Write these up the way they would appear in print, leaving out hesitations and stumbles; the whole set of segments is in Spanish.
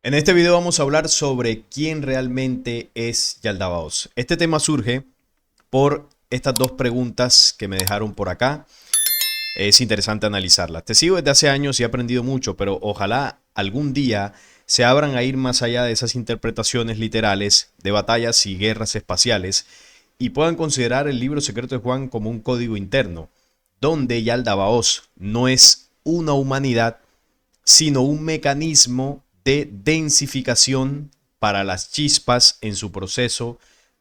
En este video vamos a hablar sobre quién realmente es Yaldabaoth. Este tema surge por estas dos preguntas que me dejaron por acá. Es interesante analizarlas. Te sigo desde hace años y he aprendido mucho, pero ojalá algún día se abran a ir más allá de esas interpretaciones literales de batallas y guerras espaciales y puedan considerar el libro secreto de Juan como un código interno, donde Yaldabaoth no es una humanidad, sino un mecanismo de densificación para las chispas en su proceso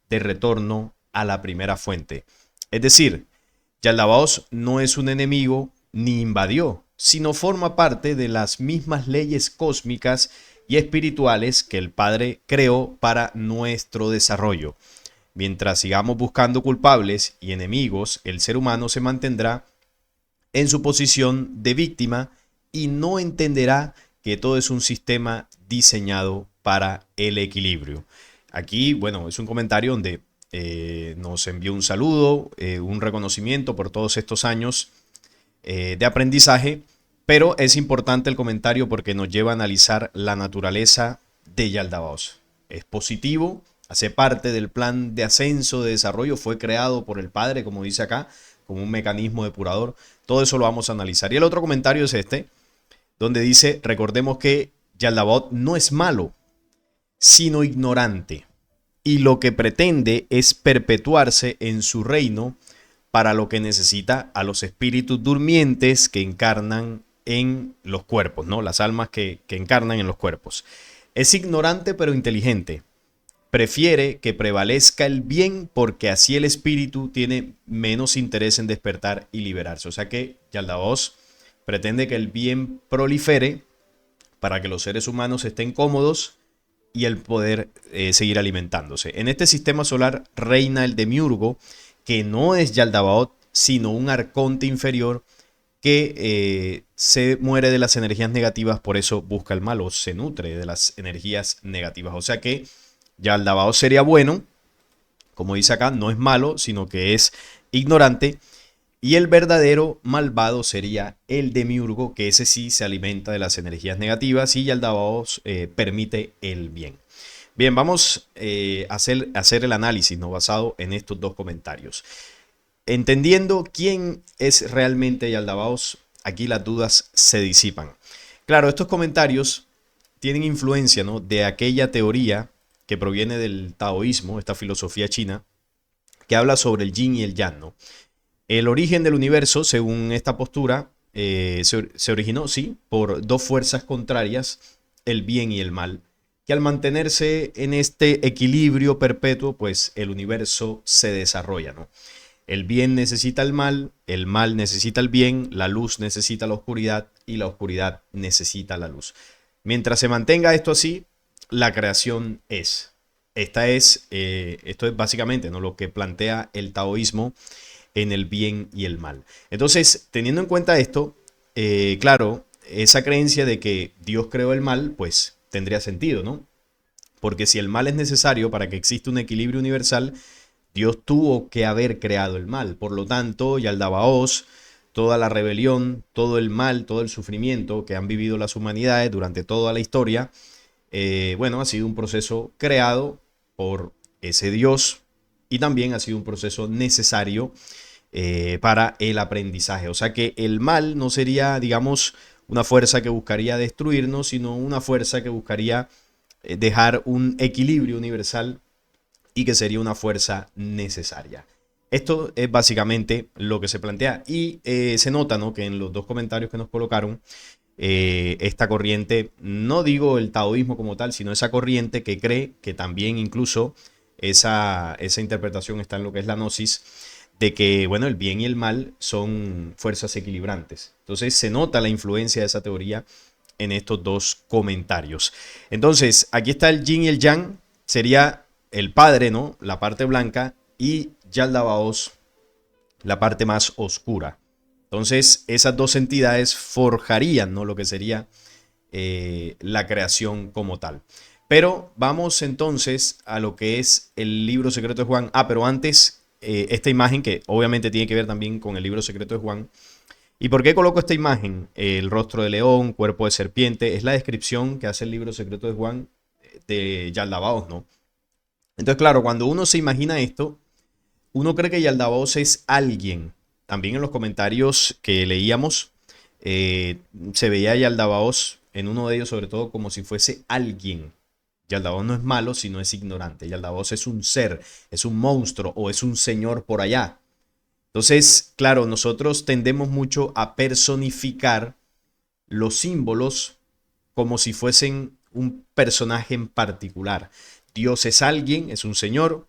de retorno a la primera fuente. Es decir, Yaldabaoth no es un enemigo ni invadió, sino forma parte de las mismas leyes cósmicas y espirituales que el Padre creó para nuestro desarrollo. Mientras sigamos buscando culpables y enemigos, el ser humano se mantendrá en su posición de víctima y no entenderá que todo es un sistema diseñado para el equilibrio. Aquí, bueno, es un comentario donde nos envió un saludo, un reconocimiento por todos estos años de aprendizaje, pero es importante el comentario porque nos lleva a analizar la naturaleza de Yaldabaoth. Es positivo, hace parte del plan de ascenso, de desarrollo, fue creado por el Padre, como dice acá, como un mecanismo depurador. Todo eso lo vamos a analizar. Y el otro comentario es este, donde dice, recordemos que Yaldabaoth no es malo, sino ignorante. Y lo que pretende es perpetuarse en su reino, para lo que necesita a los espíritus durmientes que encarnan en los cuerpos, ¿no? Las almas que encarnan en los cuerpos. Es ignorante pero inteligente. Prefiere que prevalezca el bien porque así el espíritu tiene menos interés en despertar y liberarse. O sea que Yaldabaoth pretende que el bien prolifere para que los seres humanos estén cómodos y el poder seguir alimentándose. En este sistema solar reina el demiurgo, que no es Yaldabaoth, sino un arconte inferior que se muere de las energías negativas, por eso busca el mal o se nutre de las energías negativas. O sea que Yaldabaoth sería bueno, como dice acá, no es malo, sino que es ignorante. Y el verdadero malvado sería el demiurgo, que ese sí se alimenta de las energías negativas y Yaldabaoth permite el bien. Bien, vamos hacer el análisis, ¿no?, basado en estos dos comentarios. Entendiendo quién es realmente Yaldabaoth, aquí las dudas se disipan. Claro, estos comentarios tienen influencia, ¿no?, de aquella teoría que proviene del taoísmo, esta filosofía china, que habla sobre el yin y el yang, ¿no? El origen del universo, según esta postura, se originó, sí, por dos fuerzas contrarias, el bien y el mal, que al mantenerse en este equilibrio perpetuo, pues el universo se desarrolla, ¿no? El bien necesita el mal necesita el bien, la luz necesita la oscuridad y la oscuridad necesita la luz. Mientras se mantenga esto así, la creación es. Esto es básicamente, ¿no?, lo que plantea el taoísmo en el bien y el mal. Entonces, teniendo en cuenta esto, claro, esa creencia de que Dios creó el mal, pues tendría sentido, ¿no? Porque si el mal es necesario para que exista un equilibrio universal, Dios tuvo que haber creado el mal. Por lo tanto, Yaldabaoth, toda la rebelión, todo el mal, todo el sufrimiento que han vivido las humanidades durante toda la historia, bueno, ha sido un proceso creado por ese Dios y también ha sido un proceso necesario para el aprendizaje. O sea que el mal no sería, digamos, una fuerza que buscaría destruirnos, sino una fuerza que buscaría dejar un equilibrio universal y que sería una fuerza necesaria. Esto es básicamente lo que se plantea y se nota, ¿no?, que en los dos comentarios que nos colocaron, esta corriente, no digo el taoísmo como tal, sino esa corriente que cree que también incluso esa interpretación está en lo que es la gnosis, de que, bueno, el bien y el mal son fuerzas equilibrantes. Entonces se nota la influencia de esa teoría en estos dos comentarios. Entonces, aquí está el yin y el yang, sería el padre, ¿no?, la parte blanca, y Yaldabaoth, la parte más oscura. Entonces, esas dos entidades forjarían, ¿no?, lo que sería la creación como tal. Pero vamos entonces a lo que es el libro secreto de Juan. Pero antes, esta imagen que obviamente tiene que ver también con el libro secreto de Juan, ¿Y por qué coloco esta imagen? El rostro de león, cuerpo de serpiente, es la descripción que hace el libro secreto de Juan de Yaldabaoth, ¿no? Entonces, claro, cuando uno se imagina esto, uno cree que Yaldabaoth es alguien. También en los comentarios que leíamos, se veía a Yaldabaoth en uno de ellos, sobre todo, como si fuese alguien. Yaldabaoth no es malo, sino es ignorante. Yaldabaoth es un ser, es un monstruo o es un señor por allá. Entonces, claro, nosotros tendemos mucho a personificar los símbolos como si fuesen un personaje en particular. Dios es alguien, es un señor.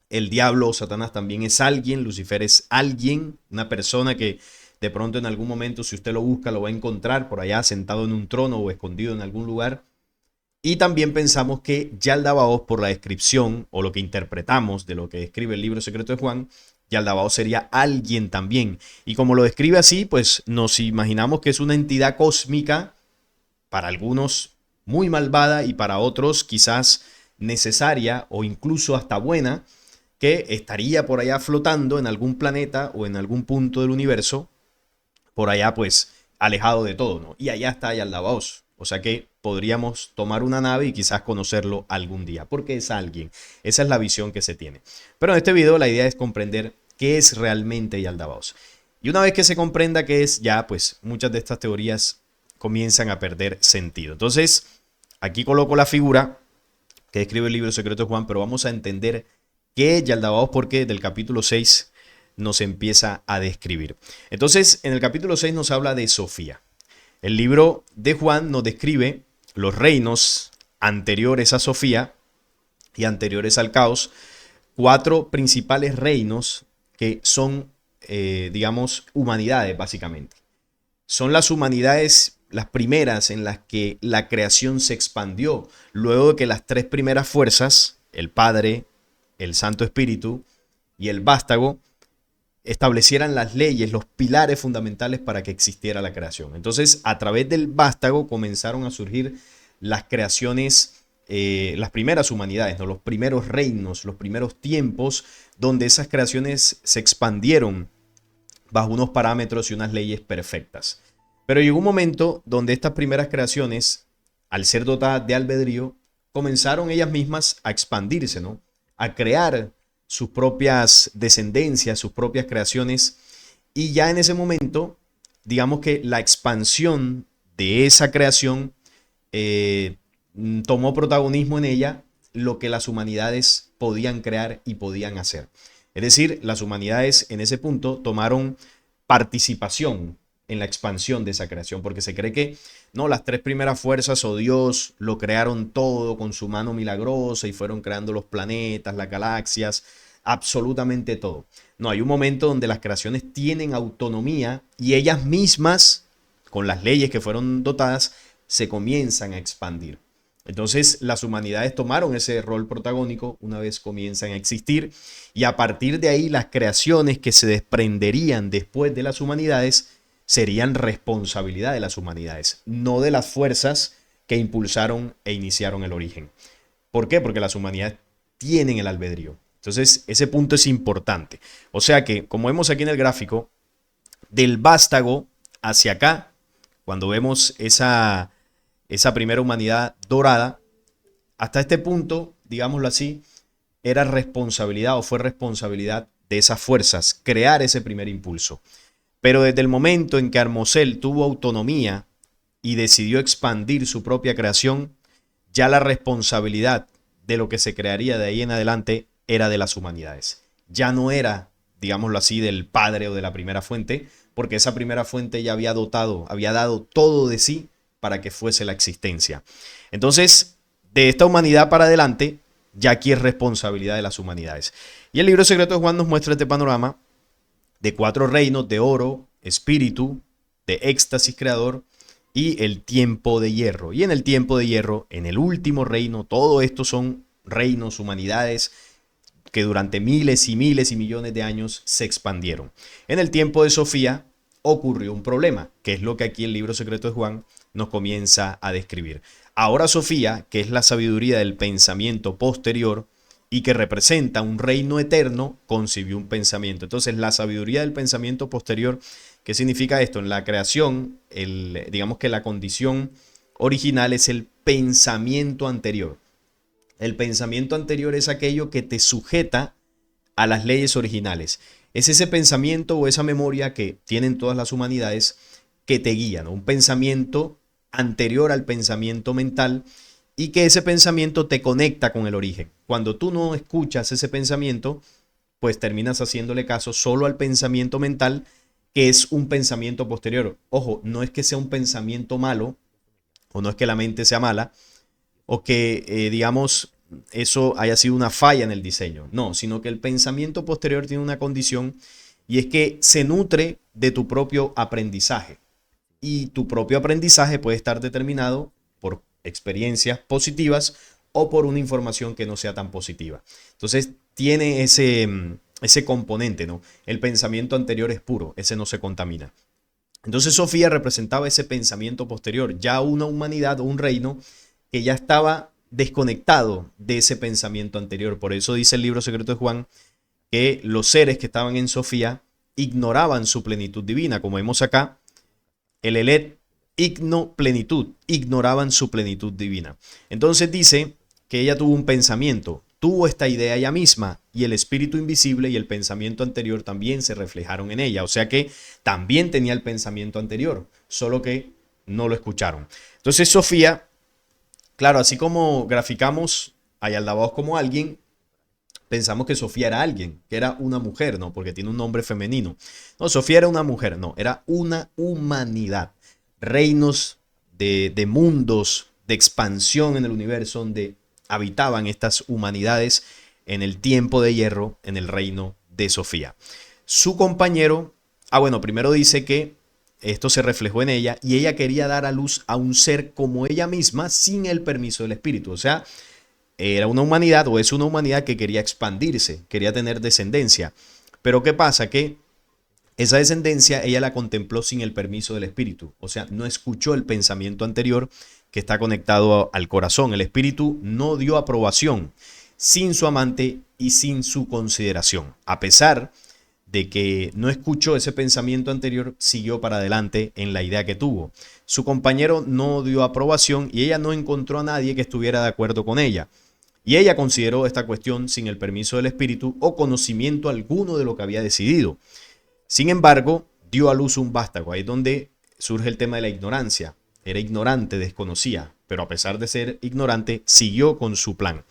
El diablo o Satanás también es alguien. Lucifer es alguien, una persona que de pronto en algún momento, si usted lo busca, lo va a encontrar por allá sentado en un trono o escondido en algún lugar. Y también pensamos que Yaldabaoth, por la descripción o lo que interpretamos de lo que describe el libro secreto de Juan, Yaldabaoth sería alguien también. Y como lo describe así, pues nos imaginamos que es una entidad cósmica, para algunos muy malvada y para otros quizás necesaria o incluso hasta buena, que estaría por allá flotando en algún planeta o en algún punto del universo, por allá pues alejado de todo, ¿no? Y allá está Yaldabaoth. O sea que podríamos tomar una nave y quizás conocerlo algún día, porque es alguien. Esa es la visión que se tiene. Pero en este video la idea es comprender qué es realmente Yaldabaoth. Y una vez que se comprenda qué es, ya pues muchas de estas teorías comienzan a perder sentido. Entonces, aquí coloco la figura que describe el libro secreto de Juan, pero vamos a entender qué es Yaldabaoth porque del capítulo 6 nos empieza a describir. Entonces, en el capítulo 6 nos habla de Sofía. El libro de Juan nos describe los reinos anteriores a Sofía y anteriores al caos, 4 principales reinos que son, digamos, humanidades básicamente. Son las humanidades las primeras en las que la creación se expandió, luego de que las 3 primeras fuerzas, el Padre, el Santo Espíritu y el Vástago, establecieran las leyes, los pilares fundamentales para que existiera la creación. Entonces, a través del vástago comenzaron a surgir las creaciones, las primeras humanidades, ¿no? Los primeros reinos, los primeros tiempos, donde esas creaciones se expandieron bajo unos parámetros y unas leyes perfectas. Pero llegó un momento donde estas primeras creaciones, al ser dotadas de albedrío, comenzaron ellas mismas a expandirse, ¿no? A crear sus propias descendencias, sus propias creaciones, y ya en ese momento, digamos que la expansión de esa creación tomó protagonismo en ella lo que las humanidades podían crear y podían hacer. Es decir, las humanidades en ese punto tomaron participación en la expansión de esa creación, porque se cree que no, las 3 primeras fuerzas o Dios lo crearon todo con su mano milagrosa y fueron creando los planetas, las galaxias, absolutamente todo. No, hay un momento donde las creaciones tienen autonomía y ellas mismas, con las leyes que fueron dotadas, se comienzan a expandir. Entonces las humanidades tomaron ese rol protagónico una vez comienzan a existir y a partir de ahí las creaciones que se desprenderían después de las humanidades serían responsabilidad de las humanidades, no de las fuerzas que impulsaron e iniciaron el origen. ¿Por qué? Porque las humanidades tienen el albedrío. Entonces, ese punto es importante. O sea que, como vemos aquí en el gráfico, del vástago hacia acá, cuando vemos esa primera humanidad dorada, hasta este punto, digámoslo así, era responsabilidad o fue responsabilidad de esas fuerzas crear ese primer impulso. Pero desde el momento en que Armosel tuvo autonomía y decidió expandir su propia creación, ya la responsabilidad de lo que se crearía de ahí en adelante era de las humanidades. Ya no era, digámoslo así, del padre o de la primera fuente, porque esa primera fuente ya había dado todo de sí para que fuese la existencia. Entonces, de esta humanidad para adelante, ya aquí es responsabilidad de las humanidades. Y el libro secreto de Juan nos muestra este panorama de 4 reinos de oro, espíritu, de éxtasis creador y el tiempo de hierro. Y en el tiempo de hierro, en el último reino, todo esto son reinos, humanidades que durante miles y millones de años se expandieron. En el tiempo de Sofía ocurrió un problema, que es lo que aquí el libro secreto de Juan nos comienza a describir. Ahora Sofía, que es la sabiduría del pensamiento posterior, y que representa un reino eterno, concibió un pensamiento. Entonces, la sabiduría del pensamiento posterior, ¿qué significa esto? En la creación, digamos que la condición original es el pensamiento anterior. El pensamiento anterior es aquello que te sujeta a las leyes originales. Es ese pensamiento o esa memoria que tienen todas las humanidades que te guían, ¿no? Un pensamiento anterior al pensamiento mental y que ese pensamiento te conecta con el origen. Cuando tú no escuchas ese pensamiento, pues terminas haciéndole caso solo al pensamiento mental, que es un pensamiento posterior. Ojo, no es que sea un pensamiento malo, o no es que la mente sea mala, o que, digamos, eso haya sido una falla en el diseño. No, sino que el pensamiento posterior tiene una condición y es que se nutre de tu propio aprendizaje. Y tu propio aprendizaje puede estar determinado por experiencias positivas o por una información que no sea tan positiva. Entonces, tiene ese componente, ¿no? El pensamiento anterior es puro, ese no se contamina. Entonces Sofía representaba ese pensamiento posterior, ya una humanidad o un reino que ya estaba desconectado de ese pensamiento anterior. Por eso dice el libro secreto de Juan que los seres que estaban en Sofía ignoraban su plenitud divina, como vemos acá, el elet igno plenitud, ignoraban su plenitud divina. Entonces dice que ella tuvo un pensamiento, tuvo esta idea ella misma y el espíritu invisible y el pensamiento anterior también se reflejaron en ella. O sea que también tenía el pensamiento anterior, solo que no lo escucharon. Entonces Sofía, claro, así como graficamos a Yaldabaoth como alguien, pensamos que Sofía era alguien, que era una mujer, ¿no? Porque tiene un nombre femenino. No, Sofía era una mujer, no, era una humanidad. Reinos de mundos, de expansión en el universo, donde habitaban estas humanidades en el tiempo de hierro, en el reino de Sofía. Su compañero, bueno, primero dice que esto se reflejó en ella y ella quería dar a luz a un ser como ella misma sin el permiso del espíritu. O sea, era una humanidad o es una humanidad que quería expandirse, quería tener descendencia. Pero ¿qué pasa? Que esa descendencia ella la contempló sin el permiso del espíritu. O sea, no escuchó el pensamiento anterior que está conectado al corazón. El espíritu no dio aprobación sin su amante y sin su consideración. A pesar de que no escuchó ese pensamiento anterior, siguió para adelante en la idea que tuvo. Su compañero no dio aprobación y ella no encontró a nadie que estuviera de acuerdo con ella. Y ella consideró esta cuestión sin el permiso del espíritu o conocimiento alguno de lo que había decidido. Sin embargo, dio a luz un vástago. Ahí es donde surge el tema de la ignorancia. Era ignorante, desconocía, pero a pesar de ser ignorante, siguió con su plan.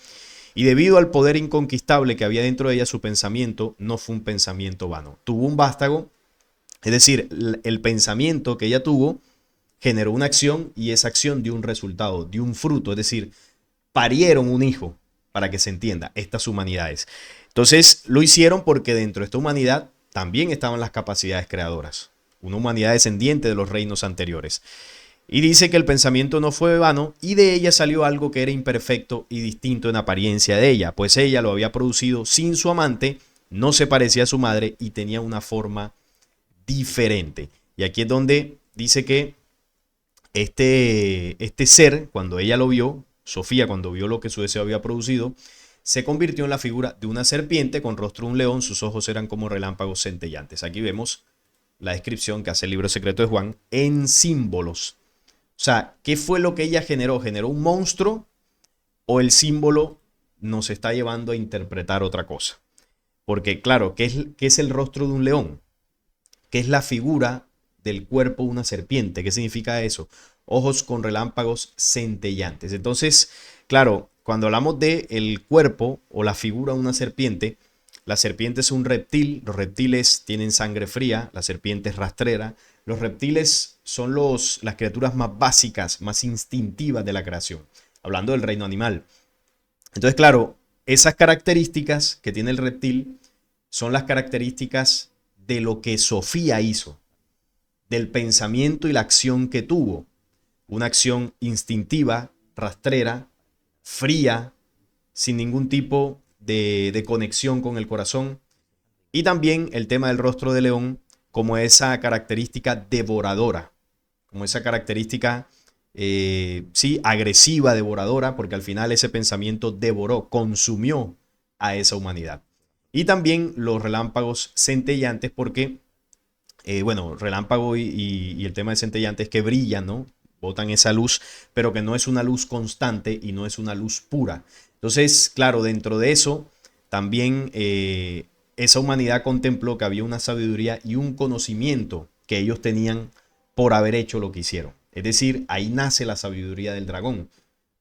Y debido al poder inconquistable que había dentro de ella, su pensamiento no fue un pensamiento vano. Tuvo un vástago, es decir, el pensamiento que ella tuvo generó una acción y esa acción dio un resultado, dio un fruto, es decir, parieron un hijo, para que se entienda, estas humanidades. Entonces lo hicieron porque dentro de esta humanidad también estaban las capacidades creadoras, una humanidad descendiente de los reinos anteriores. Y dice que el pensamiento no fue vano y de ella salió algo que era imperfecto y distinto en apariencia de ella, pues ella lo había producido sin su amante, no se parecía a su madre y tenía una forma diferente. Y aquí es donde dice que este ser, cuando ella lo vio, Sofía, cuando vio lo que su deseo había producido, se convirtió en la figura de una serpiente con rostro de un león, sus ojos eran como relámpagos centellantes. Aquí vemos la descripción que hace el libro secreto de Juan en símbolos. O sea, ¿qué fue lo que ella generó? ¿Generó un monstruo o el símbolo nos está llevando a interpretar otra cosa? Porque claro, qué es el rostro de un león? ¿Qué es la figura del cuerpo de una serpiente? ¿Qué significa eso? Ojos con relámpagos centellantes. Entonces, claro, cuando hablamos de el cuerpo o la figura de una serpiente, la serpiente es un reptil, los reptiles tienen sangre fría, la serpiente es rastrera. Los reptiles son las criaturas más básicas, más instintivas de la creación, hablando del reino animal. Entonces, claro, esas características que tiene el reptil son las características de lo que Sofía hizo, del pensamiento y la acción que tuvo. Una acción instintiva, rastrera, fría, sin ningún tipo de conexión con el corazón. Y también el tema del rostro de león como esa característica devoradora, como esa característica, sí, agresiva, devoradora, porque al final ese pensamiento devoró, consumió a esa humanidad. Y también los relámpagos centellantes porque, bueno, relámpago y el tema de centellante es que brillan, ¿no? Botan esa luz, pero que no es una luz constante y no es una luz pura. Entonces, claro, dentro de eso, también esa humanidad contempló que había una sabiduría y un conocimiento que ellos tenían por haber hecho lo que hicieron. Es decir, ahí nace la sabiduría del dragón,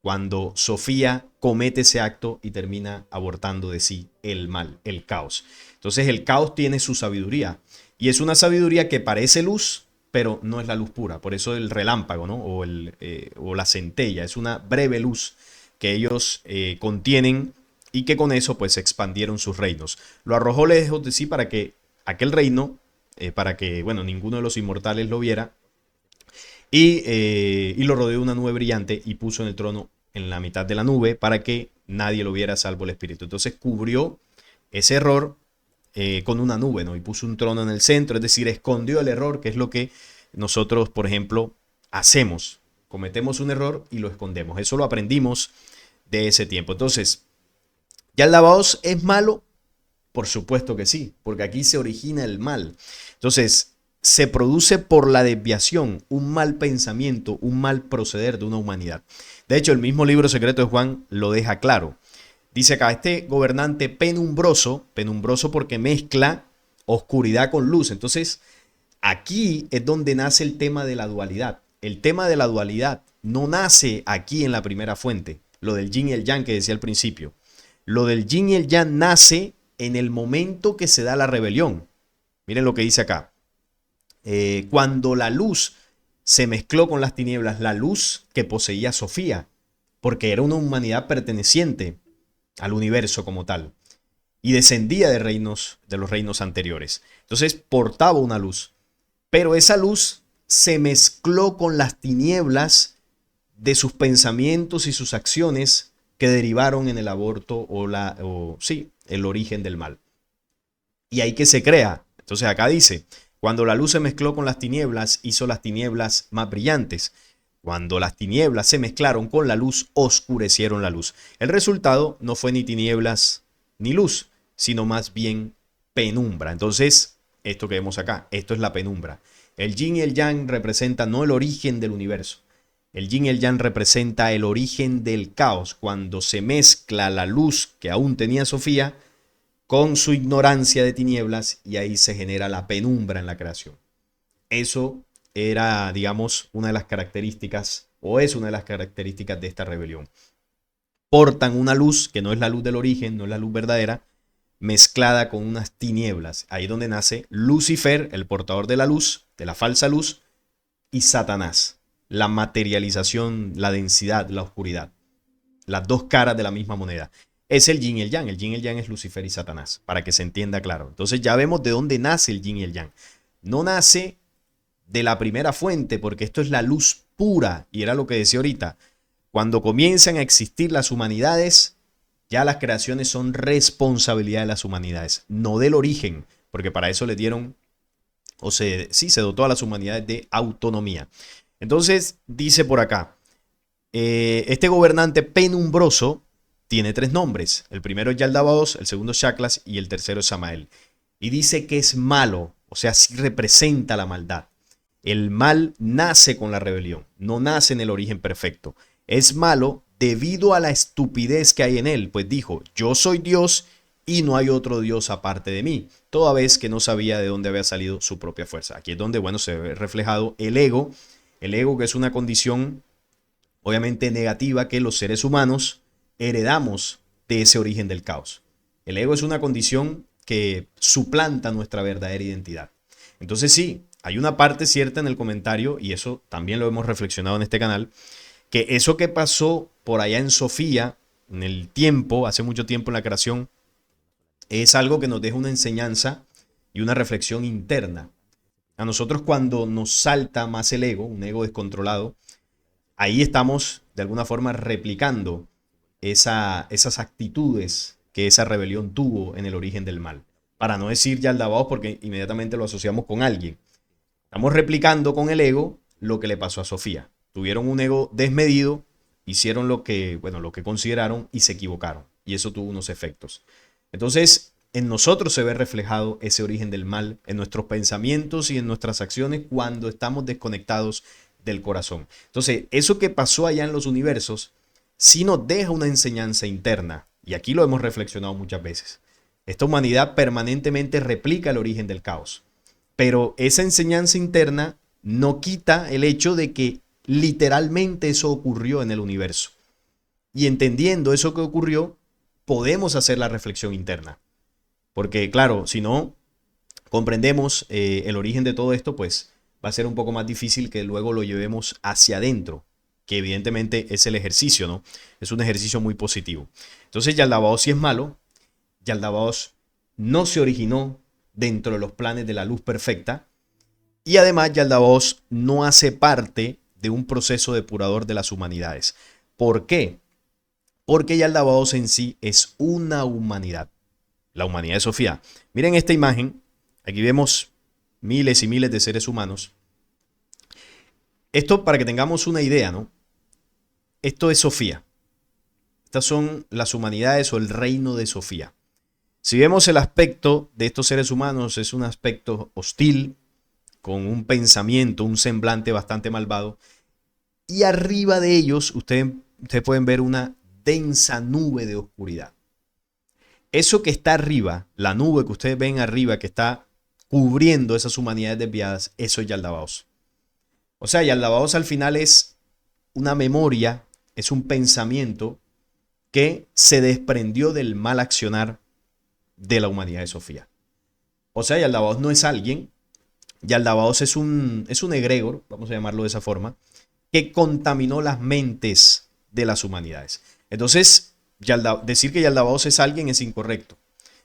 cuando Sofía comete ese acto y termina abortando de sí el mal, el caos. Entonces el caos tiene su sabiduría y es una sabiduría que parece luz, pero no es la luz pura. Por eso el relámpago, ¿no? O la centella es una breve luz que ellos contienen y que con eso pues expandieron sus reinos. Lo arrojó lejos de sí para que aquel reino, para que, bueno, ninguno de los inmortales lo viera, y lo rodeó una nube brillante y puso en el trono en la mitad de la nube para que nadie lo viera salvo el espíritu. Entonces cubrió ese error con una nube, ¿no? Y puso un trono en el centro, es decir, escondió el error, que es lo que nosotros, por ejemplo, hacemos. Cometemos un error y lo escondemos. Eso lo aprendimos de ese tiempo. Entonces, ¿ya el Dabaos es malo? Por supuesto que sí, porque aquí se origina el mal. Entonces, se produce por la desviación, un mal pensamiento, un mal proceder de una humanidad. De hecho, el mismo libro secreto de Juan lo deja claro. Dice acá, este gobernante penumbroso, penumbroso porque mezcla oscuridad con luz. Entonces, aquí es donde nace el tema de la dualidad. El tema de la dualidad no nace aquí en la primera fuente, lo del yin y el yang que decía al principio. Lo del yin y el yang nace en el momento que se da la rebelión. Miren lo que dice acá. Cuando la luz se mezcló con las tinieblas, la luz que poseía Sofía, porque era una humanidad perteneciente al universo como tal, y descendía de los reinos anteriores. Entonces portaba una luz, pero esa luz se mezcló con las tinieblas de sus pensamientos y sus acciones que derivaron en el aborto sí, el origen del mal. Y ahí que se crea. Entonces acá dice, cuando la luz se mezcló con las tinieblas, hizo las tinieblas más brillantes. Cuando las tinieblas se mezclaron con la luz, oscurecieron la luz. El resultado no fue ni tinieblas ni luz, sino más bien penumbra. Entonces, esto que vemos acá, esto es la penumbra. El yin y el yang representan no el origen del universo. El yin y el yang representa el origen del caos, cuando se mezcla la luz que aún tenía Sofía con su ignorancia de tinieblas y ahí se genera la penumbra en la creación. Eso era, digamos, una de las características, o es una de las características de esta rebelión. Portan una luz que no es la luz del origen, no es la luz verdadera, mezclada con unas tinieblas. Ahí es donde nace Lucifer, el portador de la luz, de la falsa luz, y Satanás, la materialización, la densidad, la oscuridad. Las dos caras de la misma moneda. Es el yin y el yang. El yin y el yang es Lucifer y Satanás, para que se entienda claro. Entonces ya vemos de dónde nace el yin y el yang. No nace de la primera fuente, porque esto es la luz pura, y era lo que decía ahorita. Cuando comienzan a existir las humanidades, ya las creaciones son responsabilidad de las humanidades, no del origen, porque para eso le dieron, sí, se dotó a las humanidades de autonomía. Entonces, dice por acá, este gobernante penumbroso tiene tres nombres. El primero es Yaldabaoth, el segundo es Shaklas y el tercero es Samael. Y dice que es malo, o sea, sí representa la maldad. El mal nace con la rebelión, no nace en el origen perfecto. Es malo debido a la estupidez que hay en él, pues dijo, yo soy Dios y no hay otro Dios aparte de mí, toda vez que no sabía de dónde había salido su propia fuerza. Aquí es donde, bueno, se ve reflejado el ego que es una condición obviamente negativa que los seres humanos heredamos de ese origen del caos. El ego es una condición que suplanta nuestra verdadera identidad. Entonces sí, hay una parte cierta en el comentario, y eso también lo hemos reflexionado en este canal, que eso que pasó por allá en Sofía, en el tiempo, hace mucho tiempo en la creación, es algo que nos deja una enseñanza y una reflexión interna. A nosotros cuando nos salta más el ego, un ego descontrolado, ahí estamos de alguna forma replicando esas actitudes que esa rebelión tuvo en el origen del mal. Para no decir Yaldabaoth porque inmediatamente lo asociamos con alguien. Estamos replicando con el ego lo que le pasó a Sofía. Tuvieron un ego desmedido, hicieron lo que consideraron y se equivocaron. Y eso tuvo unos efectos. Entonces, en nosotros se ve reflejado ese origen del mal, en nuestros pensamientos y en nuestras acciones cuando estamos desconectados del corazón. Entonces, eso que pasó allá en los universos sí nos deja una enseñanza interna, y aquí lo hemos reflexionado muchas veces. Esta humanidad permanentemente replica el origen del caos, pero esa enseñanza interna no quita el hecho de que literalmente eso ocurrió en el universo. Y entendiendo eso que ocurrió, podemos hacer la reflexión interna. Porque claro, si no comprendemos el origen de todo esto, pues va a ser un poco más difícil que luego lo llevemos hacia adentro, que evidentemente es el ejercicio, ¿no? Es un ejercicio muy positivo. Entonces Yaldabaoth sí es malo, Yaldabaoth no se originó dentro de los planes de la luz perfecta, y además Yaldabaoth no hace parte de un proceso depurador de las humanidades. ¿Por qué? Porque Yaldabaoth en sí es una humanidad, la humanidad de Sofía. Miren esta imagen, aquí vemos miles y miles de seres humanos. Esto para que tengamos una idea, ¿no? Esto es Sofía. Estas son las humanidades o el reino de Sofía. Si vemos el aspecto de estos seres humanos, es un aspecto hostil, con un pensamiento, un semblante bastante malvado. Y arriba de ellos, ustedes pueden ver una densa nube de oscuridad. Eso que está arriba, la nube que ustedes ven arriba, que está cubriendo esas humanidades desviadas, eso es Yaldabaoth. O sea, Yaldabaoth al final es una memoria, es un pensamiento que se desprendió del mal accionar de la humanidad de Sofía. O sea, Yaldabaoth no es alguien, Yaldabaoth es un egregor, vamos a llamarlo de esa forma, que contaminó las mentes de las humanidades. Entonces, decir que Yaldabaoth es alguien es incorrecto.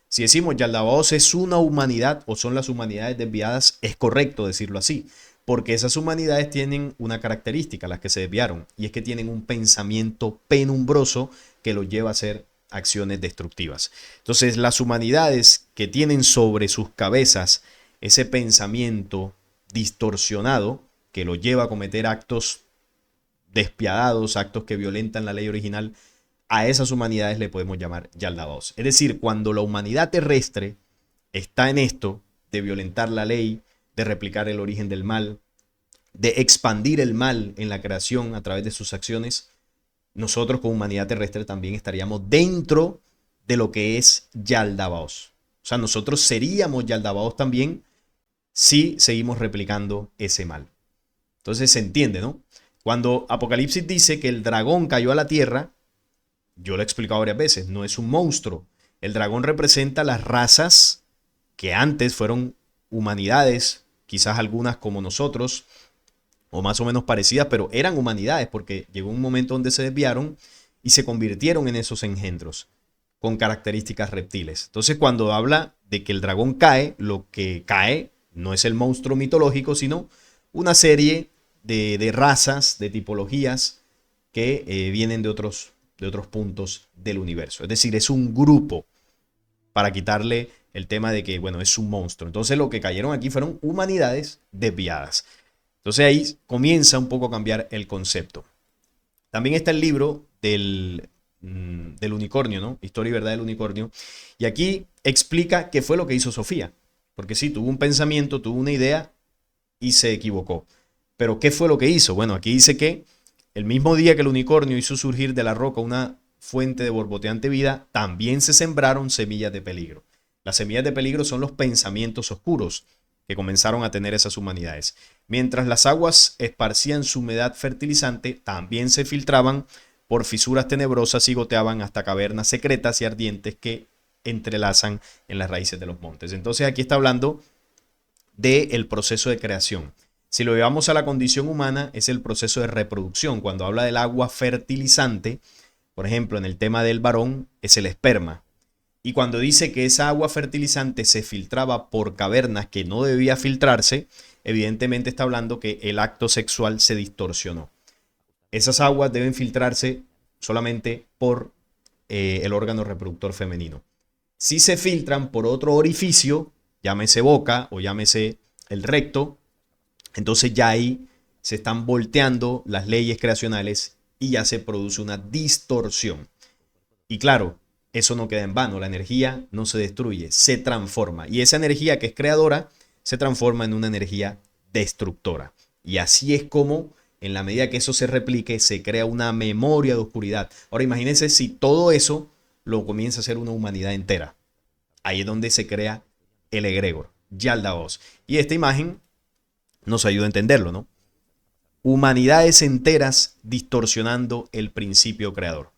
Si decimos Yaldabaoth es una humanidad o son las humanidades desviadas, es correcto decirlo así, porque esas humanidades tienen una característica, las que se desviaron, y es que tienen un pensamiento penumbroso que los lleva a hacer acciones destructivas. Entonces, las humanidades que tienen sobre sus cabezas ese pensamiento distorsionado que los lleva a cometer actos despiadados, actos que violentan la ley original, a esas humanidades le podemos llamar Yaldabaoth. Es decir, cuando la humanidad terrestre está en esto de violentar la ley, de replicar el origen del mal, de expandir el mal en la creación a través de sus acciones, nosotros como humanidad terrestre también estaríamos dentro de lo que es Yaldabaoth. O sea, nosotros seríamos Yaldabaoth también si seguimos replicando ese mal. Entonces se entiende, ¿no? Cuando Apocalipsis dice que el dragón cayó a la tierra, yo lo he explicado varias veces, no es un monstruo. El dragón representa las razas que antes fueron humanidades, quizás algunas como nosotros, o más o menos parecidas, pero eran humanidades porque llegó un momento donde se desviaron y se convirtieron en esos engendros con características reptiles. Entonces, cuando habla de que el dragón cae, lo que cae no es el monstruo mitológico, sino una serie de razas, de tipologías que vienen de otros puntos del universo. Es decir, es un grupo, para quitarle el tema de que, bueno, es un monstruo. Entonces, lo que cayeron aquí fueron humanidades desviadas. Entonces, ahí comienza un poco a cambiar el concepto. También está el libro del unicornio, ¿no? Historia y verdad del unicornio. Y aquí explica qué fue lo que hizo Sofía. Porque sí, tuvo un pensamiento, tuvo una idea y se equivocó. Pero ¿qué fue lo que hizo? Bueno, aquí dice que el mismo día que el unicornio hizo surgir de la roca una fuente de borboteante vida, también se sembraron semillas de peligro. Las semillas de peligro son los pensamientos oscuros que comenzaron a tener esas humanidades. Mientras las aguas esparcían su humedad fertilizante, también se filtraban por fisuras tenebrosas y goteaban hasta cavernas secretas y ardientes que entrelazan en las raíces de los montes. Entonces aquí está hablando del proceso de creación. Si lo llevamos a la condición humana, es el proceso de reproducción. Cuando habla del agua fertilizante, por ejemplo, en el tema del varón, es el esperma. Y cuando dice que esa agua fertilizante se filtraba por cavernas que no debía filtrarse, evidentemente está hablando que el acto sexual se distorsionó. Esas aguas deben filtrarse solamente por el órgano reproductor femenino. Si se filtran por otro orificio, llámese boca o llámese el recto, entonces ya ahí se están volteando las leyes creacionales y ya se produce una distorsión. Y claro, eso no queda en vano, la energía no se destruye, se transforma. Y esa energía que es creadora se transforma en una energía destructora. Y así es como, en la medida que eso se replique, se crea una memoria de oscuridad. Ahora imagínense si todo eso lo comienza a hacer una humanidad entera. Ahí es donde se crea el egregor, Yaldabaoth. Y esta imagen nos ayuda a entenderlo, ¿no? Humanidades enteras distorsionando el principio creador.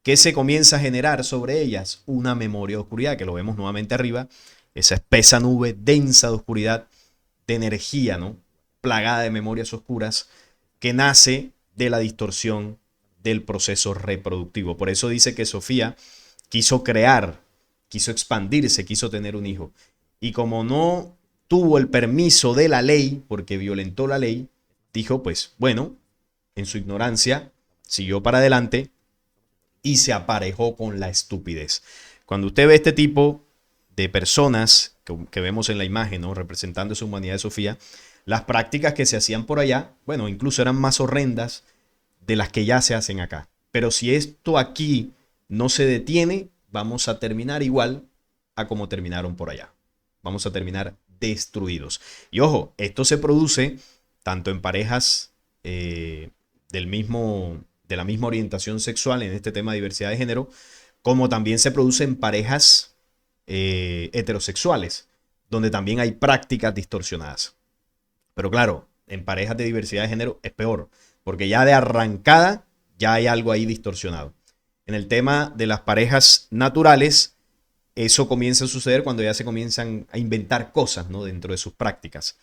¿Qué se comienza a generar sobre ellas? Una memoria de oscuridad, que lo vemos nuevamente arriba, esa espesa nube densa de oscuridad, de energía, ¿no? Plagada de memorias oscuras, que nace de la distorsión del proceso reproductivo. Por eso dice que Sofía quiso crear, quiso expandirse, quiso tener un hijo. Y como no tuvo el permiso de la ley, porque violentó la ley, dijo, pues bueno, en su ignorancia, siguió para adelante y se aparejó con la estupidez. Cuando usted ve este tipo de personas que vemos en la imagen, ¿no? Representando esa humanidad de Sofía, las prácticas que se hacían por allá, bueno, incluso eran más horrendas de las que ya se hacen acá. Pero si esto aquí no se detiene, vamos a terminar igual a como terminaron por allá. Vamos a terminar destruidos. Y ojo, esto se produce tanto en parejas de la misma orientación sexual, en este tema de diversidad de género, como también se produce en parejas heterosexuales, donde también hay prácticas distorsionadas. Pero claro, en parejas de diversidad de género es peor, porque ya de arrancada ya hay algo ahí distorsionado. En el tema de las parejas naturales, eso comienza a suceder cuando ya se comienzan a inventar cosas, ¿no? Dentro de sus prácticas.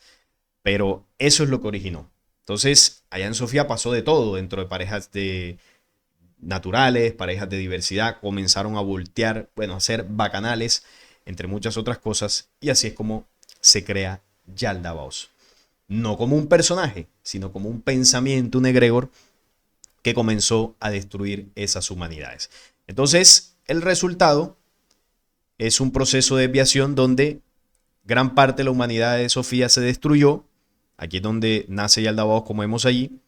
Pero eso es lo que originó. Entonces, allá en Sofía pasó de todo dentro de parejas de naturales, parejas de diversidad, comenzaron a voltear, bueno, a hacer bacanales, entre muchas otras cosas, y así es como se crea Yaldabaoth. No como un personaje, sino como un pensamiento, un egregor que comenzó a destruir esas humanidades. Entonces, el resultado es un proceso de desviación donde gran parte de la humanidad de Sofía se destruyó. Aquí es donde nace Yaldabaoth, como vemos allí,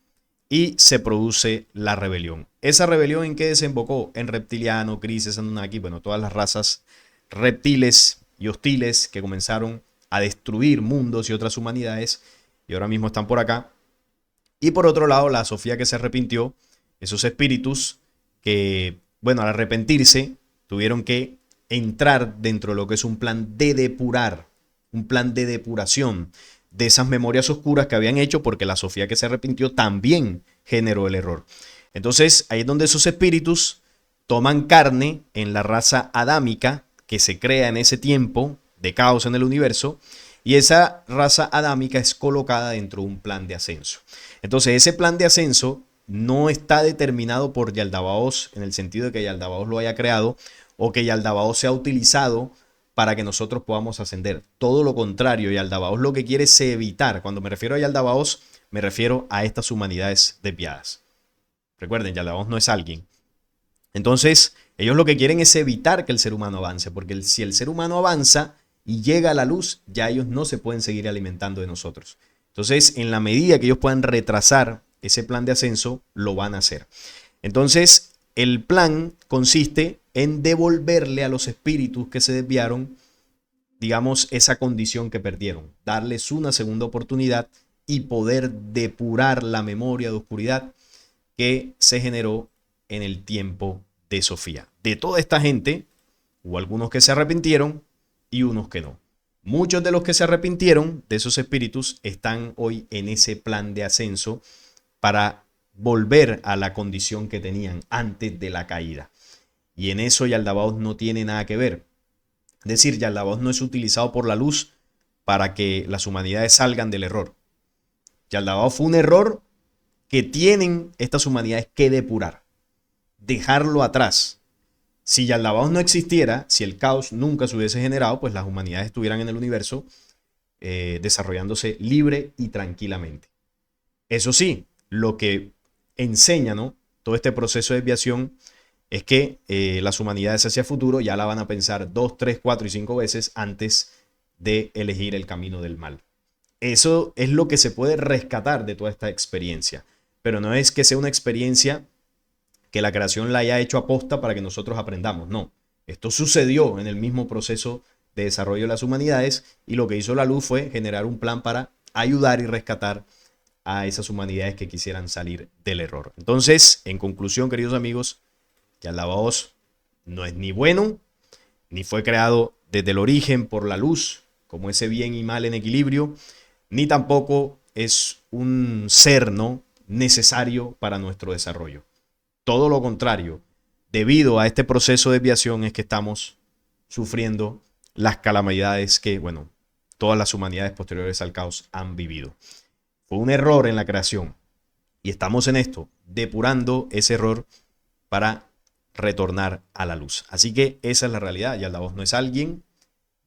y se produce la rebelión. ¿Esa rebelión en qué desembocó? En reptiliano, Crisis, Anunnaki, bueno, todas las razas reptiles y hostiles que comenzaron a destruir mundos y otras humanidades y ahora mismo están por acá. Y por otro lado, la Sofía que se arrepintió, esos espíritus que, bueno, al arrepentirse, tuvieron que entrar dentro de lo que es un plan de depurar, un plan de depuración de esas memorias oscuras que habían hecho, porque la Sofía que se arrepintió también generó el error. Entonces, ahí es donde esos espíritus toman carne en la raza adámica que se crea en ese tiempo de caos en el universo, y esa raza adámica es colocada dentro de un plan de ascenso. Entonces, ese plan de ascenso no está determinado por Yaldabaoth en el sentido de que Yaldabaoth lo haya creado o que Yaldabaoth sea utilizado para que nosotros podamos ascender. Todo lo contrario, Yaldabaoth lo que quiere es evitar. Cuando me refiero a Yaldabaoth, me refiero a estas humanidades desviadas. Recuerden, Yaldabaoth no es alguien. Entonces, ellos lo que quieren es evitar que el ser humano avance, porque si el ser humano avanza y llega a la luz, ya ellos no se pueden seguir alimentando de nosotros. Entonces, en la medida que ellos puedan retrasar ese plan de ascenso, lo van a hacer. Entonces, el plan consiste en devolverle a los espíritus que se desviaron, digamos, esa condición que perdieron, darles una segunda oportunidad y poder depurar la memoria de oscuridad que se generó en el tiempo de Sofía. De toda esta gente, hubo algunos que se arrepintieron y unos que no. Muchos de los que se arrepintieron de esos espíritus están hoy en ese plan de ascenso para volver a la condición que tenían antes de la caída. Y en eso Yaldabaoth no tiene nada que ver. Es decir, Yaldabaoth no es utilizado por la luz para que las humanidades salgan del error. Yaldabaoth fue un error que tienen estas humanidades que depurar, dejarlo atrás. Si Yaldabaoth no existiera, si el caos nunca se hubiese generado, pues las humanidades estuvieran en el universo desarrollándose libre y tranquilamente. Eso sí, lo que enseña, ¿no?, todo este proceso de desviación es que las humanidades hacia futuro ya la van a pensar 2, 3, 4 y 5 veces antes de elegir el camino del mal. Eso es lo que se puede rescatar de toda esta experiencia, pero no es que sea una experiencia que la creación la haya hecho aposta para que nosotros aprendamos. No, esto sucedió en el mismo proceso de desarrollo de las humanidades y lo que hizo la luz fue generar un plan para ayudar y rescatar a esas humanidades que quisieran salir del error. Entonces, en conclusión, queridos amigos, Yaldabaoth no es ni bueno, ni fue creado desde el origen por la luz, como ese bien y mal en equilibrio, ni tampoco es un ser no necesario para nuestro desarrollo. Todo lo contrario, debido a este proceso de desviación es que estamos sufriendo las calamidades que, bueno, todas las humanidades posteriores al caos han vivido. Fue un error en la creación y estamos en esto, depurando ese error para retornar a la luz. Así que esa es la realidad. Yaldabaoth no es alguien,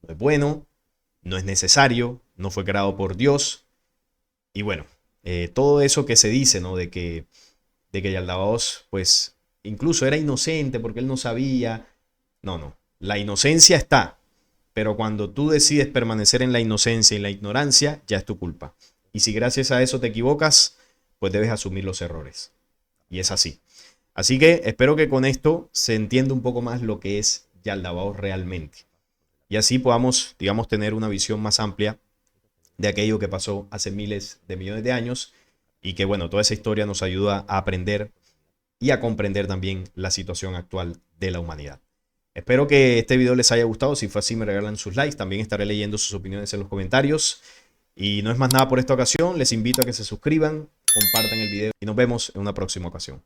no es bueno, no es necesario, no fue creado por Dios. Y bueno, todo eso que se dice, ¿no? De que Yaldabaoth, pues, incluso era inocente porque él no sabía. No, no. La inocencia está, pero cuando tú decides permanecer en la inocencia y la ignorancia, ya es tu culpa. Y si gracias a eso te equivocas, pues debes asumir los errores. Y es así. Así que espero que con esto se entienda un poco más lo que es Yaldabaoth realmente. Y así podamos, digamos, tener una visión más amplia de aquello que pasó hace miles de millones de años y que, bueno, toda esa historia nos ayuda a aprender y a comprender también la situación actual de la humanidad. Espero que este video les haya gustado. Si fue así, me regalan sus likes. También estaré leyendo sus opiniones en los comentarios. Y no es más nada por esta ocasión. Les invito a que se suscriban, compartan el video y nos vemos en una próxima ocasión.